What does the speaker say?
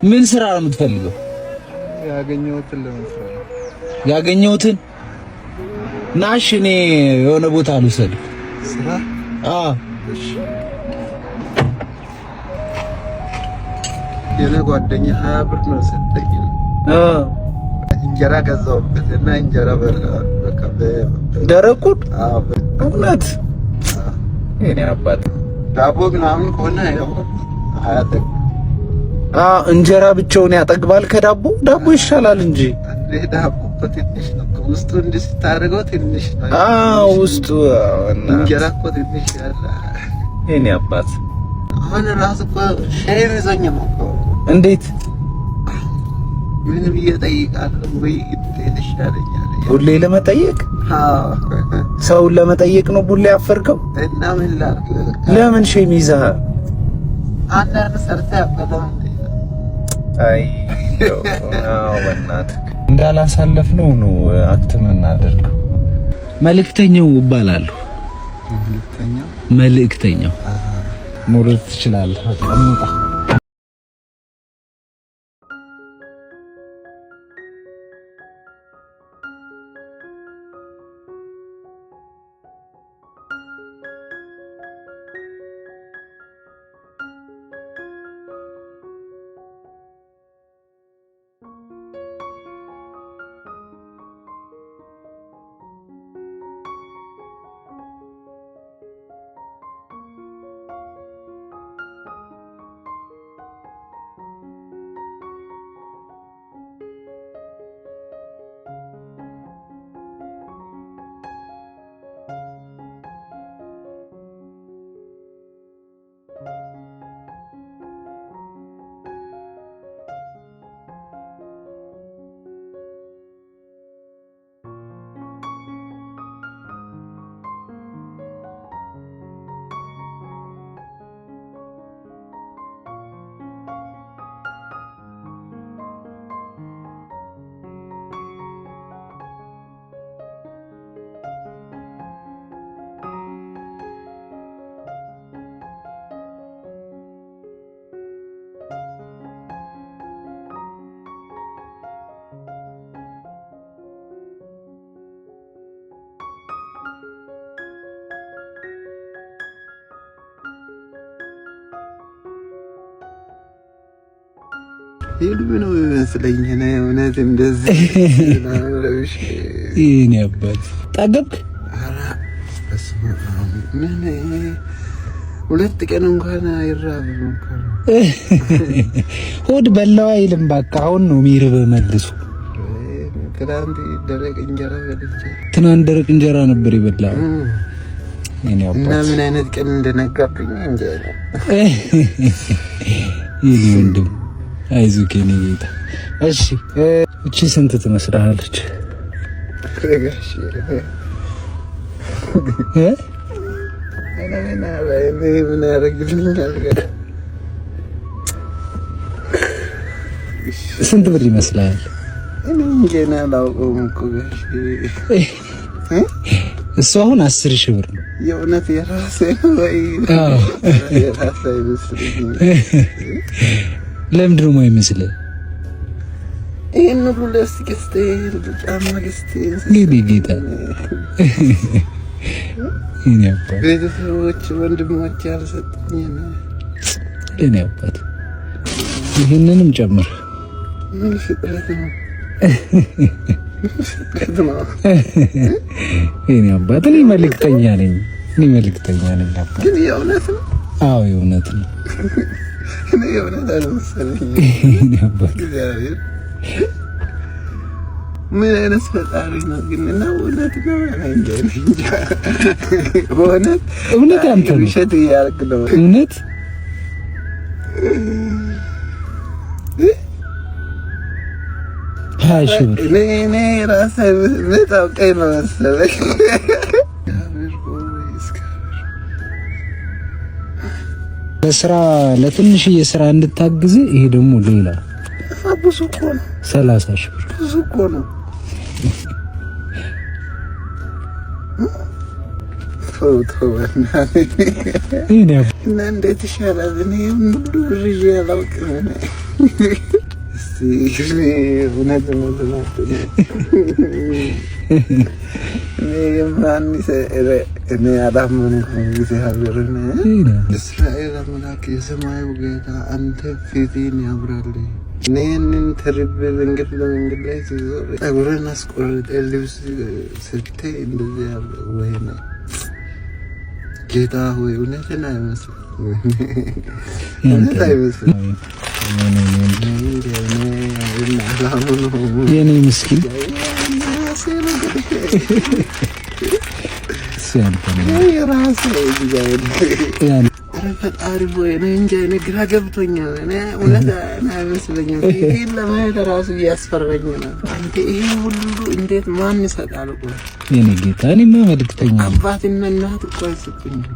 ምን ስራ ነው የምትፈልገው? ያገኘሁትን ለመስራት። ያገኘሁትን ናሽ እኔ የሆነ ቦታ ልውሰድ። ስራ? እሺ። የኔ ጓደኛ 20 ብር ነው ሰጠኝ። እንጀራ ገዛሁበትና እንጀራ በቃ ደረቁን? እውነት? የኔ አባት ዳቦ ምናምን ከሆነ አያጠግብም። እንጀራ ብቻውን ያጠግባል ከዳቦ? ዳቦ ይሻላል እንጂ። ዳቦ ትንሽ ነው ውስጡ እንዲህ ስታደርገው ትንሽ ነው። ውስጡ እንጀራ እኮ ትንሽ ያለ። የኔ አባት አሁን ራሱ እኮ ሼም ይዞኝ ነው እኮ። እንዴት? ምን ብዬ እጠይቃለሁ? ወይ እንዴት ይሻለኛል? ቡሌ ለመጠየቅ? ሰውን ለመጠየቅ ነው ቡሌ ያፈርከው? እና ምን ላድርግ? ለምን ሼም ይዘሃል? አንዳንድ ሰርተህ ያበላል። አይ በእናትህ እንዳላሳለፍነው ነው አክት የምናደርገው። መልእክተኛው እባላለሁ። መልእክተኛው መውረድ ትችላለህ። አቀምጣ ይልም ነው መስለኝ ነው እውነት እንደዚህ ለብሽ ይሄን ያባት ጠገብክ? አራ በስመ አብ ምን ሁለት ቀን እንኳን አይራብም እንኳን ሆድ በላው አይልም። በቃ አሁን ነው የሚርበው መልሶ። ትናንት ደረቅ እንጀራ ነበር የበላው። እኔ አባት እና ምን አይነት ቀን እንደነጋብኝ እንዴ ይሄ ወንድም አይዞህ የኔ ጌታ። እሺ እቺ ስንት ትመስላለች? ረጋሽ ምን ያደርግልኛል? ስንት ብር ይመስላል? እኔ ገና አላውቀውም እኮ ጋሽ። እሱ አሁን 10,000 ብር ነው። የእውነት የራሴ ነው ወይ? የራሴ አይመስልኝም። ለምንድን ነው የማይመስልህ? ይሄን ሁሉ ለስኪስቴ ጫማ ገዝቴ እንግዲህ ጌታ ይሄን ያባት ቤተሰቦች ወንድሞች ያልሰጡኝ ነው። እኔ አባት ይሄንንም ጨምር። ምን ፍጥረት ነው? ይሄን አባት እኔ መልእክተኛ ነኝ። አባት ግን የእውነት ነው? አዎ የእውነት ነው። እኔ የእውነት አልመሰለኝም። ይሄን አባት ምን አይነት ፈጣሪ ነው ግን? እና እውነት ነው እንጃ። እውነት አንተ ነው ውሸት እያልክ ነው? እውነት እኔ ራሴ ታውቀኝ ነው መሰለኝ። ለስራ ለትንሽዬ ስራ እንድታግዝ። ይሄ ደግሞ ሌላ ብዙ እኮ ነው። 30,000 ብር ብዙ እኮ ነው። ፎቶ እና እንዴት ይሻላል? እኔ ሙሉ ብር ይዤ አላውቅም። እውነት እኔ አላመንኩም። እግዚአብሔርን እስራኤል አምላክ የሰማዩ ጌታ አንተ ፊትህን ያብራልኝ። እኔን ተርቤ መንገድ ለመንገድ ላይ ስዞር ፀጉሬን አስቆርጠህ ልብስ ሰጥተህ እንደዚህ ያለ ወይኔ ጌታ ሆይ እውነትን አይመስልም። እውነት አይመስልም። የኔ ምስኪን ፈጣሪ ሆይ እኔ እንጃ እኔ ግራ ገብቶኛል። እኔ እውነት አይመስለኝም። ይሄን ለማየት ራሱ እያስፈራኝ ነው። ይሄ ሁሉ እንዴት ማን ይሰጣል? የኔ ጌታ እኔማ መልክተኛ አባትና እናት እኮ አይሰጡኝም።